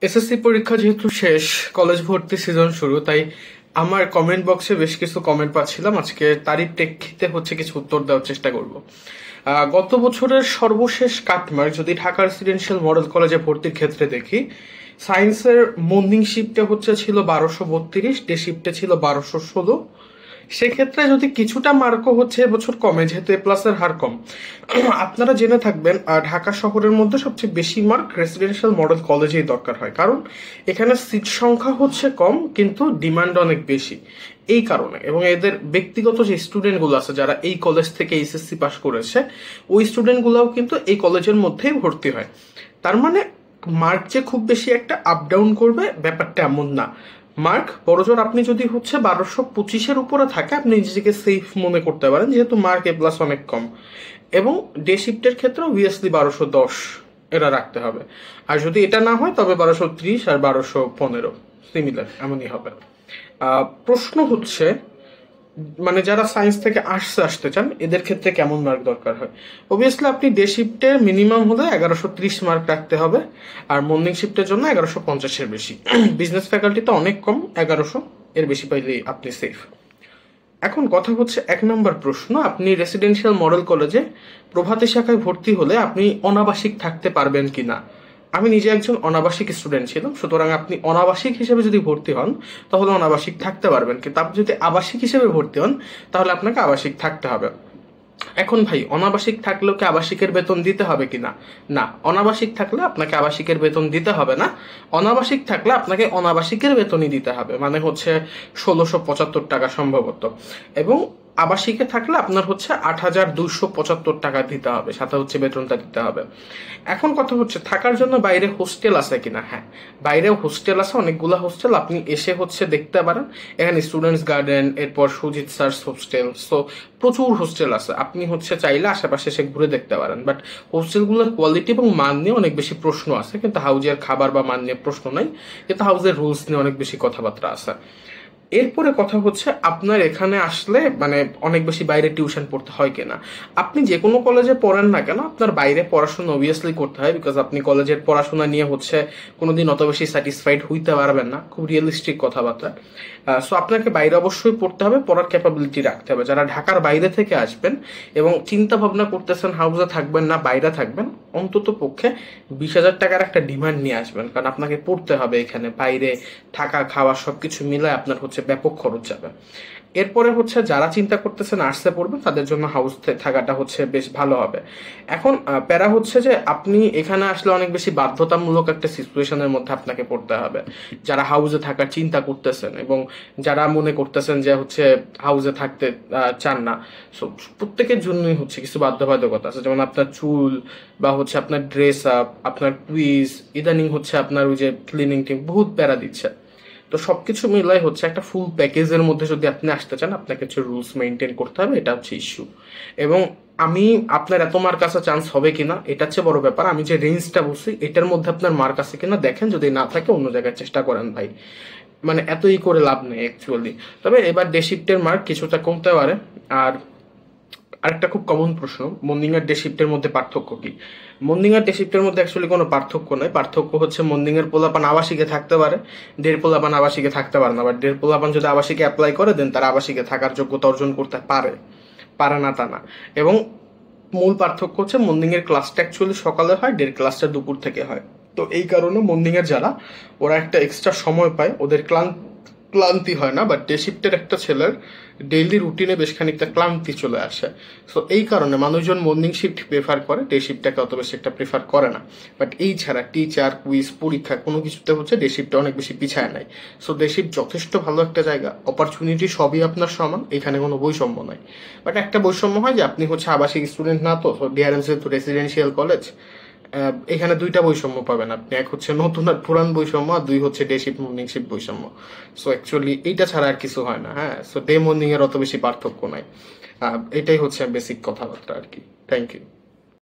SSC পরীক্ষা যেহেতু শেষ, কলেজ ভর্তি সিজন শুরু, তাই আমার কমেন্ট বক্সে বেশ কিছু কমেন্ট পাচ্ছিলাম। আজকে তারই প্রেক্ষিতে কিছু উত্তর দেওয়ার চেষ্টা করব। গত বছরের সর্বশেষ কাটমার্ক যদি ঢাকা রেসিডেন্সিয়াল মডেল কলেজে ভর্তির ক্ষেত্রে দেখি, সায়েন্সের মর্নিং শিফটে ছিল 1232, ডে শিফটে ছিল 1216। সেক্ষেত্রে যদি কিছুটা মার্কও এবছর কমে, যেহেতু এ প্লাসের হার কম। আপনারা জেনে থাকবেন ঢাকা শহরের মধ্যে সবচেয়ে বেশি মার্ক রেসিডেন্সিয়াল মডেল কলেজেই দরকার হয়, কারণ এখানে সিট সংখ্যা কম কিন্তু ডিমান্ড অনেক বেশি। এই কারণে, এবং এদের ব্যক্তিগত যে স্টুডেন্টগুলো আছে যারা এই কলেজ থেকে এইচএসসি পাস করেছে, ওই স্টুডেন্টগুলোও কিন্তু এই কলেজের মধ্যেই ভর্তি হয়। তার মানে মার্ক যে খুব বেশি একটা আপ ডাউন করবে ব্যাপারটা এমন না। মার্ক বড়জোর আপনি যদি 1225-এর উপরে থাকে, আপনি নিজেকে সেফ মনে করতে পারেন, যেহেতু মার্ক এ প্লাস অনেক কম। এবং ডে শিফটের ক্ষেত্রে অবভিয়াসলি 1210 এটা রাখতে হবে। আর যদি এটা না হয় তবে 1230 আর 1215 সিমিলার এমনই হবে। প্রশ্ন মানে যারা সায়েন্স থেকে আর্টসে আসতে চান এদের ক্ষেত্রে কেমন মার্ক দরকার হয়? অবভিয়াসলি আপনি ডে শিফটে মিনিমাম হলে 1130 মার্ক রাখতে হবে, আর মর্নিং শিফটের জন্য 1150-এর বেশি। বিজনেস ফ্যাকাল্টিতে অনেক কম, 1100 এর বেশি পাইলেই আপনি সেফ। এখন কথা 1 নম্বর প্রশ্ন, আপনি রেসিডেন্সিয়াল মডেল কলেজে প্রভাতী শাখায় ভর্তি হলে আপনি অনাবাসিক থাকতে পারবেন কিনা? আমি নিজে একজন অনাবাসিক স্টুডেন্ট ছিলাম, সুতরাং আপনি অনাবাসিক হিসেবে যদি ভর্তি হন তাহলে অনাবাসিক থাকতে পারবেন, কিন্তু আপনি যদি আবাসিক হিসেবে ভর্তি হন তাহলে আপনাকে আবাসিক থাকতে হবে। এখন ভাই, অনাবাসিক থাকলেও কি আবাসিকের বেতন দিতে হবে কিনা? না, অনাবাসিক থাকলে আপনাকে আবাসিকের বেতন দিতে হবে না। অনাবাসিক থাকলে আপনাকে অনাবাসিকের বেতনই দিতে হবে, মানে 1675 টাকা সম্ভবত। এবং আবাসিকে থাকলে আপনার 8275 টাকা দিতে হবে, সাথে বেতনটা দিতে হবে। এখন কথা থাকার জন্য বাইরে হোস্টেল আছে কিনা? হ্যাঁ, বাইরেও হোস্টেল আছে, অনেকগুলা হোস্টেল আপনি এসে দেখতে পারেন। এখানে স্টুডেন্টস গার্ডেন, এরপর সুজিত স্যার্স হোস্টেল, সো প্রচুর হোস্টেল আছে। আপনি চাইলে আশেপাশে এসে ঘুরে দেখতে পারেন। বাট হোস্টেলগুলোর কোয়ালিটি এবং মান নিয়ে অনেক বেশি প্রশ্ন আছে, কিন্তু হাউজের খাবার বা মান নিয়ে প্রশ্ন নাই, কিন্তু হাউজের রুলস নিয়ে অনেক বেশি কথাবার্তা আছে। এরপরে কথা আপনার এখানে আসলে মানে অনেক বেশি বাইরে টিউশন পড়তে হয় কিনা। আপনি যে কোনো কলেজে পড়েন না কেন, আপনার বাইরে পড়াশোনা অবভিয়াসলি করতে হয়, বিকজ আপনি কলেজের পড়াশোনা নিয়ে কোনোদিন অত বেশি স্যাটিসফাইড হইতে পারবেন না, খুব রিয়েলিস্টিক কথাবার্তা। সো আপনাকে বাইরে অবশ্যই পড়তে হবে, পড়ার ক্যাপাবিলিটি রাখতে হবে। যারা ঢাকার বাইরে থেকে আসবেন এবং চিন্তা ভাবনা করতেছেন হাউসে থাকবেন না বাইরে থাকবেন, অন্তত পক্ষে 20,000 টাকার একটা ডিমান্ড নিয়ে আসবেন, কারণ আপনাকে পড়তে হবে এখানে। বাইরে থাকা খাওয়া সবকিছু মিলে আপনার ব্যাপক খরচ যাবে। এরপরে যারা চিন্তা করতেছেন আর্টসে পড়বেন, তাদের জন্য হাউস থাকাটা বেশ ভালো হবে। এখন প্যারা যে আপনি এখানে আসলে অনেক বেশি বাধ্যতামূলক একটা সিচুয়েশনের মধ্যে আপনাকে পড়তে হবে। যারা হাউসে থাকার চিন্তা করতেছেন এবং যারা মনে করতেছেন যে হাউসে থাকতে চান না, প্রত্যেকের জন্যই কিছু বাধ্যবাধকতা আছে। যেমন আপনার চুল বা আপনার ড্রেস আপ, আপনার কুইজ, ইদানিং আপনার ওই যে ক্লিনিং টিম বহুত প্যারা দিচ্ছে। তো সবকিছু মিলাই একটা ফুল প্যাকেজের মধ্যে যদি আপনি আসতে চান, আপনাকে রুলস মেনটেন করতে হবে, এটা ইস্যু। এবং আমি আপনার এত মার্ক আসা চান্স হবে কিনা এটা বড় ব্যাপার। আমি যে রেঞ্জটা বলছি এটার মধ্যে আপনার মার্ক আছে কিনা দেখেন, যদি না থাকে অন্য জায়গায় চেষ্টা করেন ভাই, মানে এতই করে লাভ নেই অ্যাকচুয়ালি। তবে এবার ডে শিফটের মার্ক কিছুটা কমতে পারে। আর আরেকটা খুব কমন প্রশ্ন, মর্নিং আর ডে শিফটের মধ্যে পার্থক্য কি? মর্নিং আর ডে শিফটের মধ্যে অ্যাকচুয়ালি কোনো পার্থক্য নাই। পার্থক্য মর্নিং এর পোলাপান আবাসিকে থাকতে পারে, ডের পোলাপান আবাসিকে থাকতে পারে না। বাট ডের পোলাপান যদি আবাসিকে অ্যাপ্লাই করে দেন, তারা আবাসিকে থাকার যোগ্যতা অর্জন করতে পারে না তা না। এবং মূল পার্থক্য মর্নিং এর ক্লাসটা অ্যাকচুয়ালি সকালে হয়, ডের ক্লাসটা দুপুর থেকে হয়। তো এই কারণে মর্নিং এর যারা, ওরা একটা এক্সট্রা সময় পায়, ওদের ক্লান্তি হয় না। বাট ডে শিফটের একটা ছেলের ডেইলি রুটিনে বেশ খানিকটা ক্লান্তি চলে আসে। সো এই কারণে মানুষজন মর্নিং শিফট প্রেফার করে, ডে শিফটটাকে অত বেশি একটা প্রেফার করে না। বাট এই ছাড়া টিচার, কুইজ, পরীক্ষা কোনো কিছুতে ডে শিফটটা অনেক বেশি পিছায় নাই। সো ডে শিফট যথেষ্ট ভালো একটা জায়গা, অপরচুনিটি সবই আপনার সমান, এখানে কোনো বৈষম্য নাই। বাট একটা বৈষম্য হয় যে আপনি আবাসিক স্টুডেন্ট না, তো ডিআরএমসি তো রেসিডেন্সিয়াল কলেজ, এখানে দুইটা বৈষম্য পাবেন আপনি। এক নতুন আর পুরান বৈষম্য, আর দুই ডে শিফট মর্নিং শিফট বৈষম্য। সো অ্যাকচুয়ালি এইটা ছাড়া আর কিছু হয় না। হ্যাঁ, সো ডে মর্নিং এর অত বেশি পার্থক্য নাই। এটাই বেসিক কথাবার্তা আর কি। Thank you.